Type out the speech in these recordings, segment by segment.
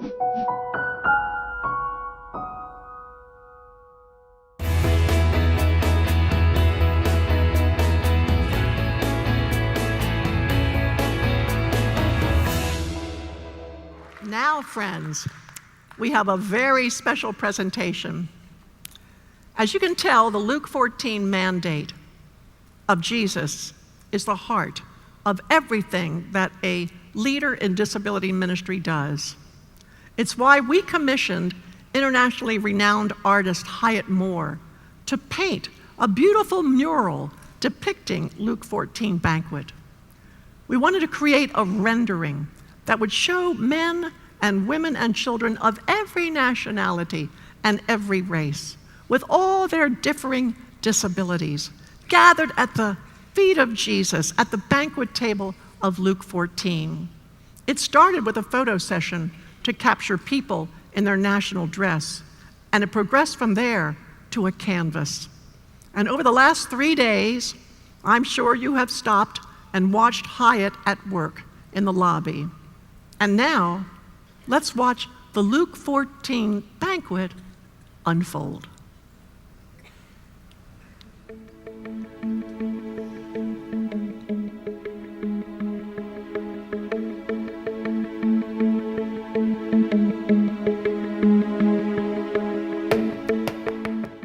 Now, friends, we have a very special presentation. As you can tell, the Luke 14 mandate of Jesus is the heart of everything that a leader in disability ministry does. It's why we commissioned internationally renowned artist Hyatt to paint a beautiful mural depicting Luke 14 Banquet. We wanted to create a rendering that would show men and women and children of every nationality and every race, with all their differing disabilities, gathered at the feet of Jesus at the banquet table of Luke 14. It started with a photo session to capture people in their national dress, and it progressed from there to a canvas. And over the last 3 days, I'm sure you have stopped and watched Hyatt at work in the lobby. And now, let's watch the Luke 14 Banquet unfold.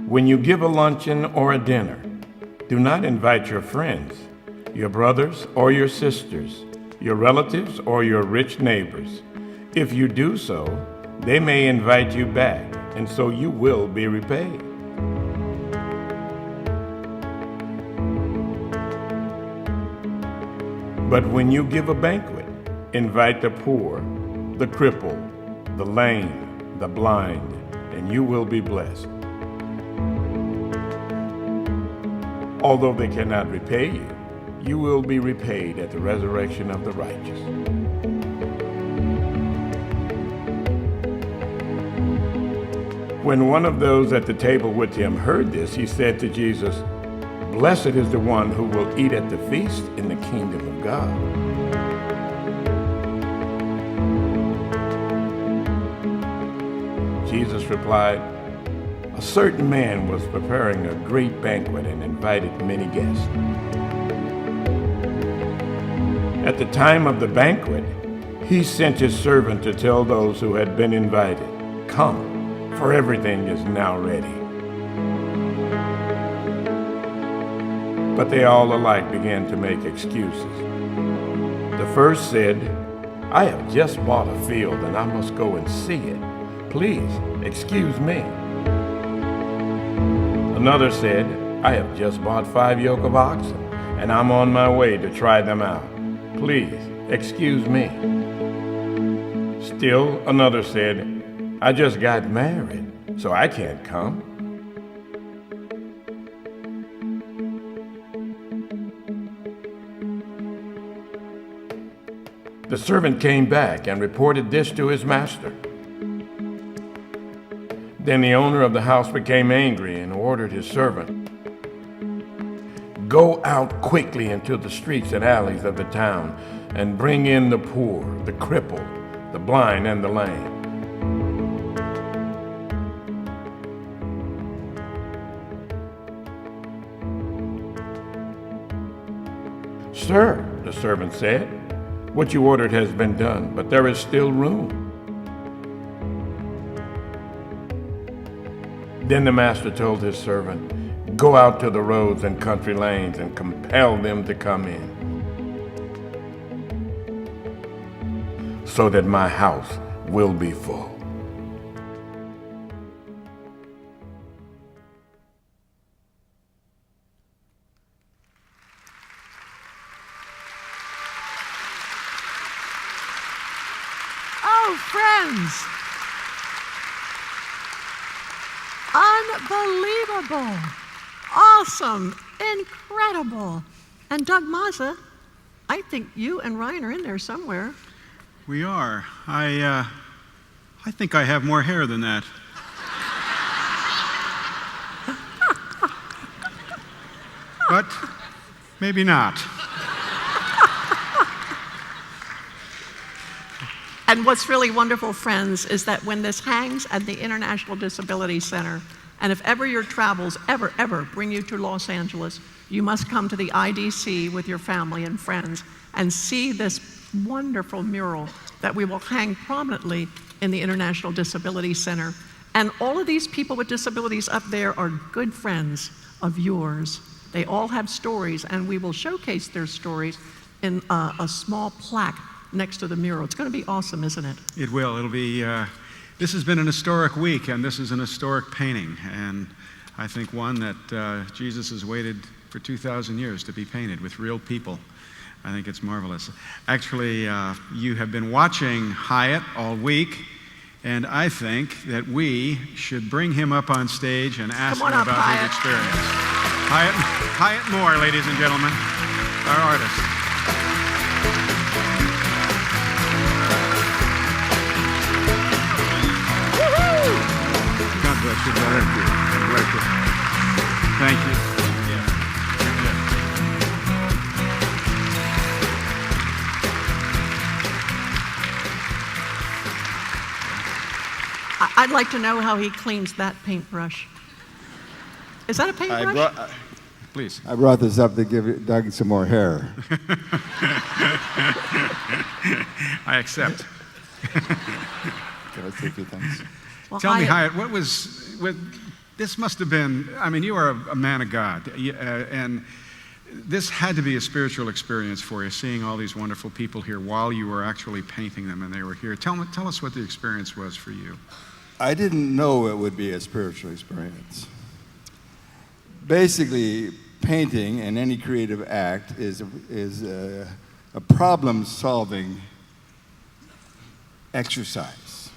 When you give a luncheon or a dinner, do not invite your friends, your brothers or your sisters, your relatives or your rich neighbors. If you do so, they may invite you back, and so you will be repaid. But when you give a banquet, invite the poor, the crippled, the lame, the blind, and you will be blessed. Although they cannot repay you, you will be repaid at the resurrection of the righteous. When one of those at the table with him heard this, he said to Jesus, "Blessed is the one who will eat at the feast in the kingdom of God." Jesus replied, "A certain man was preparing a great banquet and invited many guests. At the time of the banquet, he sent his servant to tell those who had been invited, 'Come, for everything is now ready.' But they all alike began to make excuses. The first said, 'I have just bought a field and I must go and see it. Please, excuse me.' Another said, 'I have just bought 5 yoke of oxen, and I'm on my way to try them out. Please, excuse me.' Still another said, 'I just got married, so I can't come.' The servant came back and reported this to his master. Then the owner of the house became angry and ordered his servant, 'Go out quickly into the streets and alleys of the town and bring in the poor, the crippled, the blind, and the lame.' "Sir," the servant said, "what you ordered has been done, but there is still room." Then the master told his servant, "Go out to the roads and country lanes and compel them to come in, so that my house will be full." Oh, friends! Unbelievable, awesome, incredible. And Doug Mazza, I think you and Ryan are in there somewhere. We are. I think I have more hair than that. But maybe not. And what's really wonderful, friends, is that when this hangs at the International Disability Center, and if ever your travels ever bring you to Los Angeles, you must come to the IDC with your family and friends and see this wonderful mural that we will hang prominently in the International Disability Center. And all of these people with disabilities up there are good friends of yours. They all have stories, and we will showcase their stories in a small plaque next to the mural. It's going to be awesome, isn't it? It will. It'll be, this has been an historic week, and this is an historic painting, and I think one that Jesus has waited for 2,000 years to be painted with real people. I think it's marvelous. Actually, you have been watching Hyatt all week, and I think that we should bring him up on stage and ask him about his experience. Hyatt Moore, ladies and gentlemen, our artist. God bless you, brother. God bless you. Thank you. I'd like to know how he cleans that paintbrush. Is that a paintbrush? Please. I brought this up to give Doug some more hair. I accept. Can I say a few things? Well, Tell me, Hyatt, this must have been, I mean, you are a man of God, and this had to be a spiritual experience for you, seeing all these wonderful people here while you were actually painting them and they were here. Tell us what the experience was for you. I didn't know it would be a spiritual experience. Basically, painting and any creative act is a problem-solving exercise.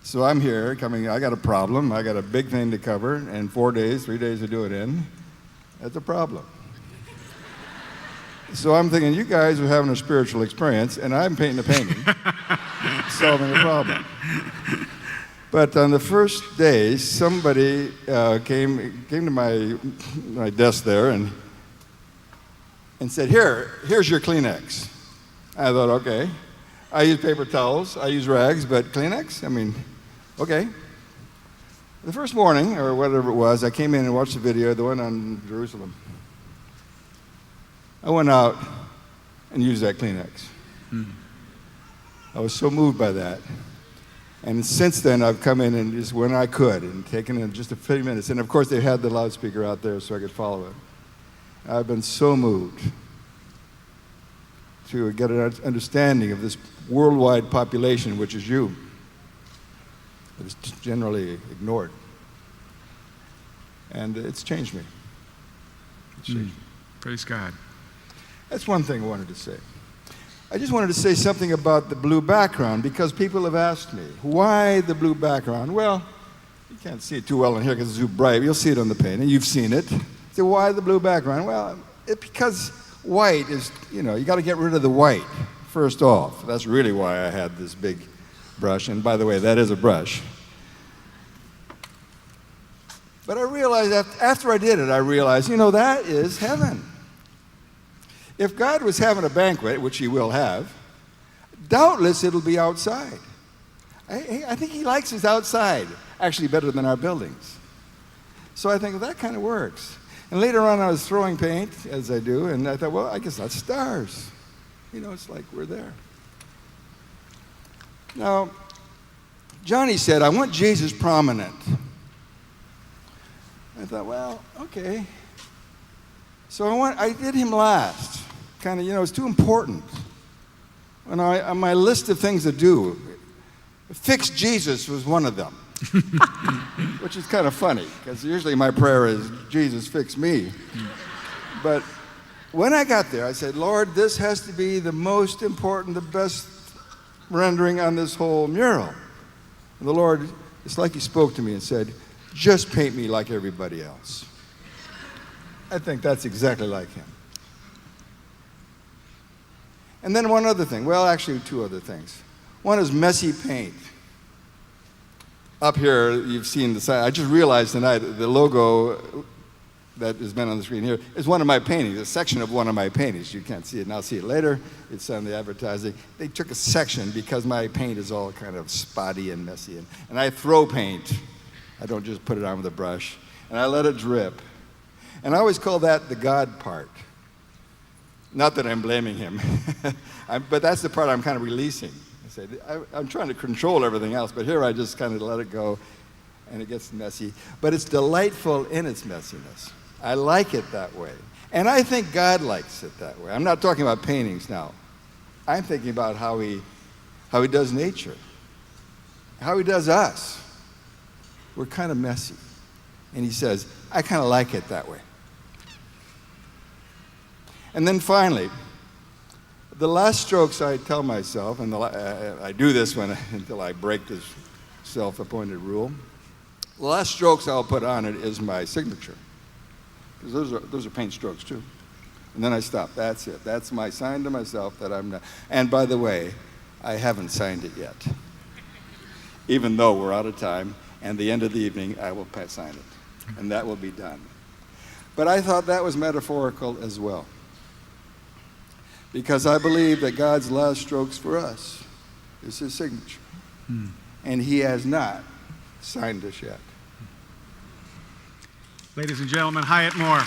So I'm here I got a problem, I got a big thing to cover, and 3 days to do it in. That's a problem. So I'm thinking, you guys are having a spiritual experience, and I'm painting a painting, solving a problem. But on the first day, somebody came to my desk there and said, here's your Kleenex. I thought, okay. I use paper towels, I use rags, but Kleenex? I mean, okay. The first morning, or whatever it was, I came in and watched the video, the one on Jerusalem. I went out and used that Kleenex. I was so moved by that. And since then, I've come in and just when I could and taken in just a few minutes. And of course, they had the loudspeaker out there so I could follow it. I've been so moved to get an understanding of this worldwide population, which is you. It was generally ignored. And it's changed me. It's changed me. Praise God. That's one thing I wanted to say. I just wanted to say something about the blue background because people have asked me, why the blue background? Well, you can't see it too well in here because it's too bright. You'll see it on the painting. You've seen it. So why the blue background? Well, because white is, you got to get rid of the white, first off. That's really why I had this big brush. And by the way, that is a brush. But I realized, after I did it, that is heaven. If God was having a banquet, which he will have, doubtless it'll be outside. I think he likes us outside, actually better than our buildings. So I think, well, that kind of works. And later on, I was throwing paint, as I do, and I thought, well, I guess that's stars. It's like we're there. Now, Johnny said, I want Jesus prominent. I thought, well, okay. So I did him last. Kind of, it's too important. And on my list of things to do, fix Jesus was one of them. Which is kind of funny, because usually my prayer is, Jesus, fix me. But when I got there, I said, Lord, this has to be the most important, the best rendering on this whole mural. And the Lord, it's like he spoke to me and said, just paint me like everybody else. I think that's exactly like him. And then one other thing. Well, actually, two other things. One is messy paint. Up here, you've seen the side. I just realized tonight the logo that has been on the screen here is one of my paintings, a section of one of my paintings. You can't see it now, see it later. It's on the advertising. They took a section because my paint is all kind of spotty and messy. And I throw paint. I don't just put it on with a brush. And I let it drip. And I always call that the God part. Not that I'm blaming him, but that's the part I'm kind of releasing. I'm trying to control everything else, but here I just kind of let it go, and it gets messy. But it's delightful in its messiness. I like it that way. And I think God likes it that way. I'm not talking about paintings now. I'm thinking about how he does nature, how he does us. We're kind of messy. And he says, I kind of like it that way. And then finally, the last strokes I tell myself, and I do this until I break this self-appointed rule, the last strokes I'll put on it is my signature. Because those are paint strokes too. And then I stop. That's it. That's my sign to myself that I'm not. And by the way, I haven't signed it yet. Even though we're out of time, and the end of the evening, I will sign it. And that will be done. But I thought that was metaphorical as well. Because I believe that God's last strokes for us is his signature. And he has not signed us yet. Ladies and gentlemen, Hyatt Moore.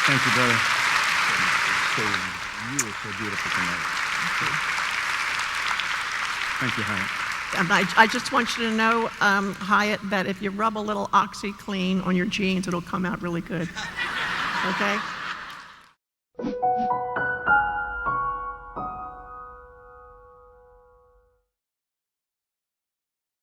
Thank you, brother. You were so beautiful tonight. Thank you, Hyatt. And I just want you to know, Hyatt, that if you rub a little OxyClean on your jeans, it'll come out really good. Okay?